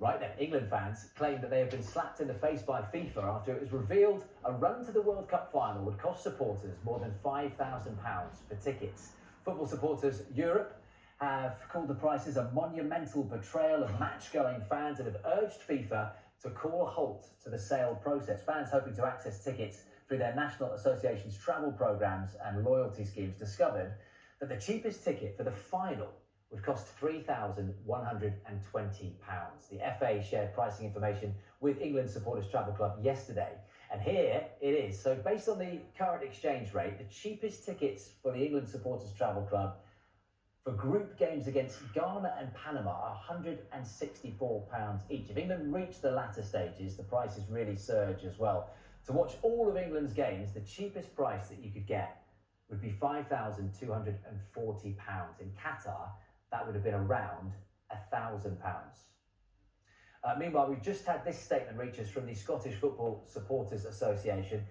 Right now, England fans claim that they have been slapped in the face by FIFA after it was revealed a run to the World Cup final would cost supporters more than £5,000 for tickets. Football Supporters Europe have called the prices a monumental betrayal of match-going fans and have urged FIFA to call a halt to the sale process. Fans hoping to access tickets through their national association's travel programmes and loyalty schemes discovered that the cheapest ticket for the final would cost £3,120. The FA shared pricing information with England Supporters Travel Club yesterday. And here it is. So based on the current exchange rate, the cheapest tickets for the England Supporters Travel Club for group games against Ghana and Panama are £164 each. If England reach the latter stages, the prices really surge as well. To watch all of England's games, the cheapest price that you could get would be £5,240. In Qatar, that would have been around £1,000. Meanwhile, we've just had this statement reach us from the Scottish Football Supporters Association.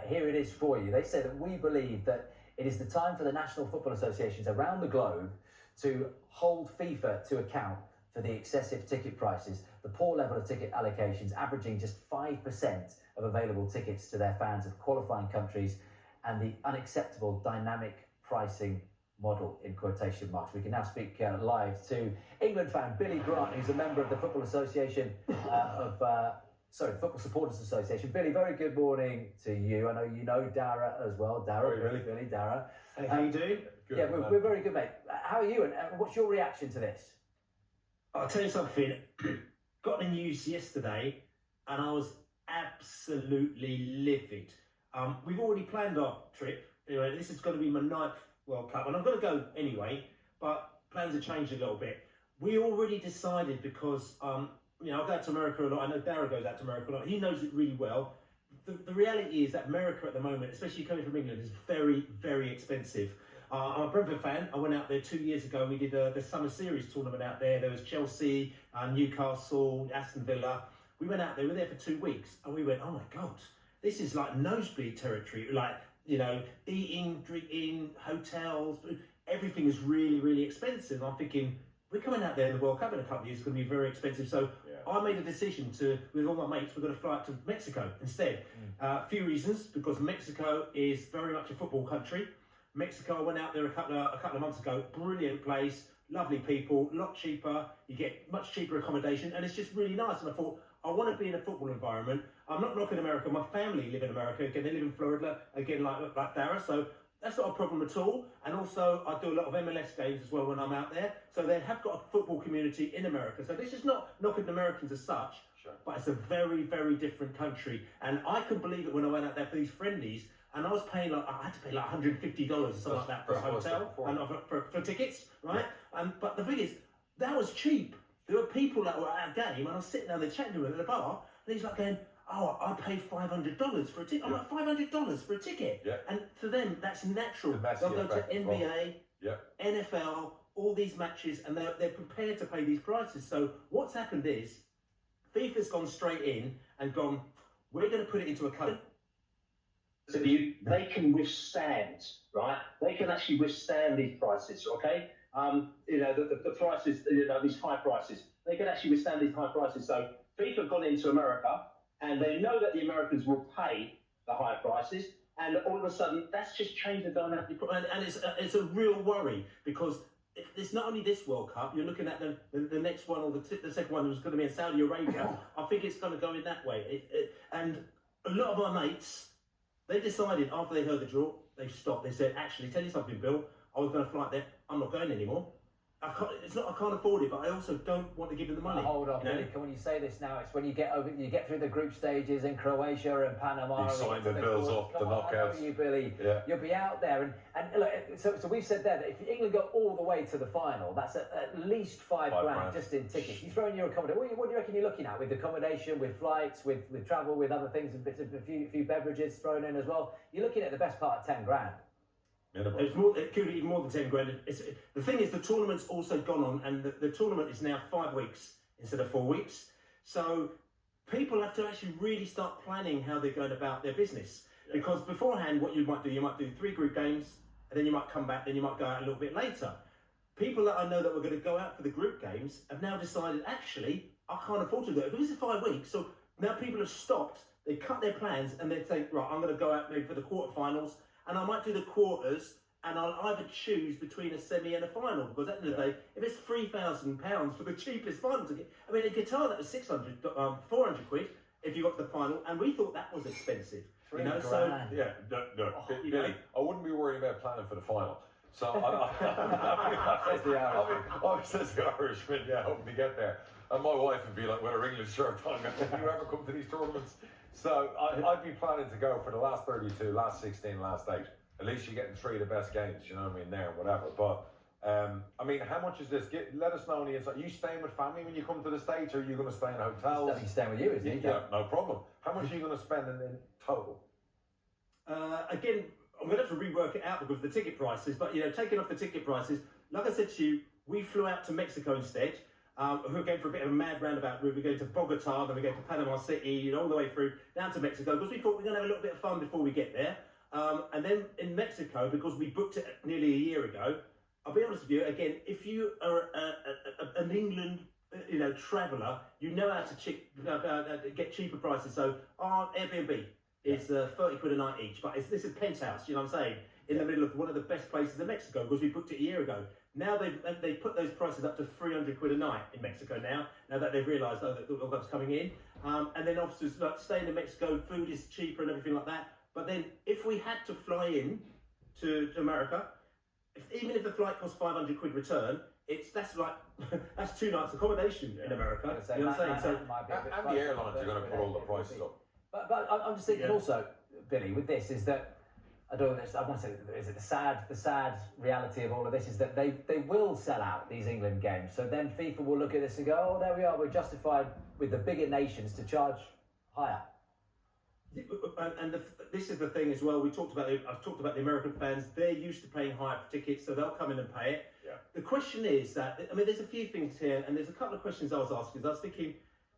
Here it is for you. They say that we believe that it is the time for the national football associations around the globe to hold FIFA to account for the excessive ticket prices, the poor level of ticket allocations, averaging just 5% of available tickets to their fans of qualifying countries, and the unacceptable dynamic pricing model in quotation marks. We can now speak live to England fan Billy Grant, who's a member of the Football Association Football Supporters Association. Billy, very good morning to you. I know you know Dara as well. Dara, Billy, Dara. Hey, how you doing? Good, yeah, we're very good, mate. How are you, and what's your reaction to this? I'll tell you something. Got the news yesterday, and I was absolutely livid. We've already planned our trip. Anyway, this is going to be my 9th World Cup, and I'm going to go anyway, but plans have changed a little bit. We already decided because, I go out to America a lot. I know Dara goes out to America a lot. He knows it really well. The reality is that America at the moment, especially coming from England, is very, very expensive. I'm a Brentford fan. I went out there 2 years ago. We did the Summer Series tournament out there. There was Chelsea, Newcastle, Aston Villa. We went out there. We were there for 2 weeks, and we went, oh my God, this is like nosebleed territory. Like, eating, drinking, hotels, everything is really, really expensive. I'm thinking, we're coming out there in the World Cup in a couple of years, it's going to be very expensive. So I made a decision with all my mates, we're going to fly to Mexico instead. A few reasons, because Mexico is very much a football country. Mexico, I went out there a couple of months ago, brilliant place, lovely people, a lot cheaper, you get much cheaper accommodation, and it's just really nice. And I thought, I want to be in a football environment. I'm not knocking America. My family live in America. Again, they live in Florida, again, like Dara. So that's not a problem at all. And also, I do a lot of MLS games as well when I'm out there. So they have got a football community in America. So this is not knocking Americans as such, but it's a very, very different country. And I couldn't believe it when I went out there for these friendlies. And I was paying I had to pay like $150 or something like that for a hotel and for tickets, right? But the thing is, that was cheap. There were people that were at a game, and I was sitting down there chatting to him at the bar, and he's like going, oh, I paid $500 for a ticket. I'm like, $500 for a ticket? Yeah. And to them, that's natural. They'll go to NBA, NFL, all these matches, and they're prepared to pay these prices. So what's happened is, FIFA's gone straight in and gone, we're going to put it into a code. So they can withstand, right? They can actually withstand these prices, okay? The prices, these high prices, they can actually withstand these high prices. So FIFA have gone into America, and they know that the Americans will pay the higher prices, and all of a sudden, that's just changed the dynamic. And it's a real worry, because it's not only this World Cup, you're looking at the next one, or the second one, was going to be in Saudi Arabia. I think it's going to go in that way. And a lot of our mates, they decided after they heard the draw, they stopped. They said, actually, tell you something, Bill, I was going to fly there. I'm not going anymore. I can't afford it, but I also don't want to give them the money. Hold on, Billy. When you say this now, it's when you get through the group stages in Croatia and Panama. You sign the bills off, the knockouts. I know you, Billy. Yeah. You'll be out there, and look, so we've said there that if England go all the way to the final, that's at least five grand just in tickets. You throw in your accommodation. What do you reckon you're looking at with accommodation, with flights, with travel, with other things, and bits of a few beverages thrown in as well? You're looking at the best part of 10 grand. It could be even more than 10 grand. The thing is, the tournament's also gone on, and the tournament is now 5 weeks instead of 4 weeks. So people have to actually really start planning how they're going about their business. Yeah. Because beforehand, what you might do 3 group games, and then you might come back, then you might go out a little bit later. people that I know that were going to go out for the group games have now decided, actually, I can't afford to go. This is 5 weeks. So now people have stopped, they cut their plans, and they think, right, I'm going to go out maybe for the quarterfinals, and I might do the quarters, and I'll either choose between a semi and a final, because at the end of the day, if it's £3,000 for the cheapest final ticket, I mean, a guitar that was 400 quid if you got to the final, and we thought that was expensive. You know, so yeah, no, Billy, I wouldn't be worried about planning for the final. So Says the Irishman. says the Irishman, yeah, hoping to get there. And my wife would be like, with her English shirt on, do you ever come to these tournaments? So I'd be planning to go for the last 32, last 16, last 8. At least you're getting 3 of the best games, you know what I mean, there, whatever. But, I mean, how much is this? Let us know on the inside. Are you staying with family when you come to the States, or are you going to stay in hotels? He's staying with you, isn't he? Yeah, no problem. How much are you going to spend in total? Again, I'm going to have to rework it out because of the ticket prices. But, you know, taking off the ticket prices, like I said to you, we flew out to Mexico instead. We're going for a bit of a mad roundabout route. We're going to Bogota, then we go to Panama City, you know, all the way through down to Mexico, because we thought we were going to have a little bit of fun before we get there. And then in Mexico, because we booked it nearly a year ago, I'll be honest with you, again, if you are an England, you know, traveller, you know how to get cheaper prices. So our Airbnb is 30 quid a night each, but this is penthouse, you know what I'm saying, in the middle of one of the best places in Mexico, because we booked it a year ago. Now they've put those prices up to 300 quid a night in Mexico now that they've realised that all that's coming in. And then obviously, like, staying in Mexico, food is cheaper and everything like that. But then if we had to fly in to America, even if the flight costs 500 quid return, that's 2 nights accommodation in America. You know what I'm saying? And the airlines are going to put all the prices up. But I'm just thinking also, Billy, with this is that I want to say, is it the sad reality of all of this is that they will sell out these England games. So then FIFA will look at this and go, oh, there we are, we're justified with the bigger nations to charge higher. And this is the thing as well. I've talked about the American fans. They're used to paying higher for tickets, so they'll come in and pay it. Yeah. The question is that, I mean, there's a few things here, and there's a couple of questions I was asking. I was thinking,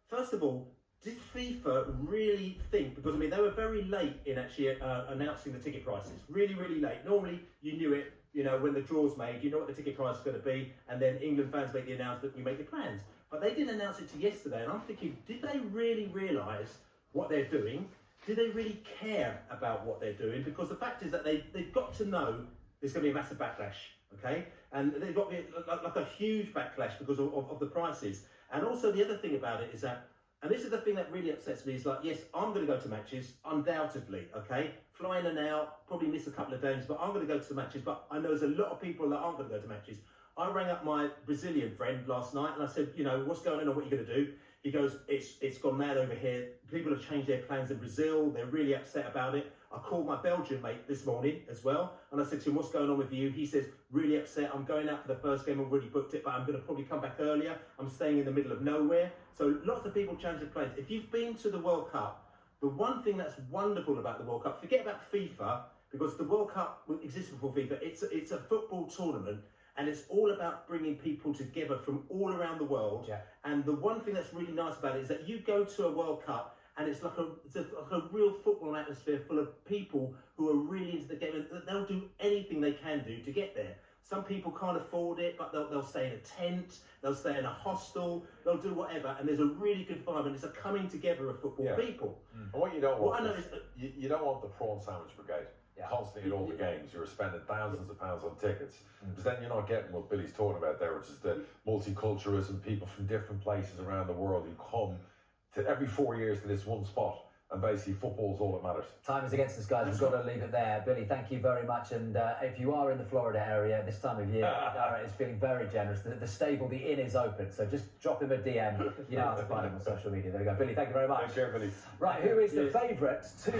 first of all, did FIFA really think, because I mean, they were very late in actually announcing the ticket prices, really, really late. Normally, you knew it, you know, when the draw's made, you know what the ticket price is going to be, and then England fans make the announcement, we make the plans. But they didn't announce it till yesterday, and I'm thinking, did they really realise what they're doing? Do they really care about what they're doing? Because the fact is that they've got to know there's going to be a massive backlash, okay? And they've got to be like a huge backlash because of the prices. And also the other thing about it is that, and this is the thing that really upsets me, is like, yes, I'm going to go to matches, undoubtedly, okay? Flying in and out, probably miss a couple of games, but I'm going to go to the matches. But I know there's a lot of people that aren't going to go to matches. I rang up my Brazilian friend last night and I said, you know, what's going on, what are you going to do? He goes, it's gone mad over here. People have changed their plans in Brazil. They're really upset about it. I called my Belgian mate this morning as well. And I said to him, what's going on with you? He says, really upset. I'm going out for the first game. I've already booked it, but I'm going to probably come back earlier. I'm staying in the middle of nowhere. So lots of people change their plans. If you've been to the World Cup, the one thing that's wonderful about the World Cup, forget about FIFA, because the World Cup exists before FIFA. It's a football tournament. And it's all about bringing people together from all around the world. Yeah. And the one thing that's really nice about it is that you go to a World Cup and it's like a real football atmosphere full of people who are really into the game. And they'll do anything they can do to get there. Some people can't afford it, but they'll stay in a tent, they'll stay in a hostel, they'll do whatever. And there's a really good vibe, and it's a coming together of football people. And what you don't want you don't want the prawn sandwich brigade. Constantly at all the games, you're spending thousands of pounds on tickets, because then you're not getting what Billy's talking about there, which is the multiculturalism, people from different places around the world who come to every 4 years to this one spot, and basically football's all that matters. Time is against us, guys. We've got to leave it there. Billy, thank you very much. And if you are in the Florida area this time of year, Garrett is feeling very generous. The stable, the inn is open, so just drop him a DM. You know how to find him on social media. There we go. Billy, thank you very much. Take care, Billy. Right, who is the favourite to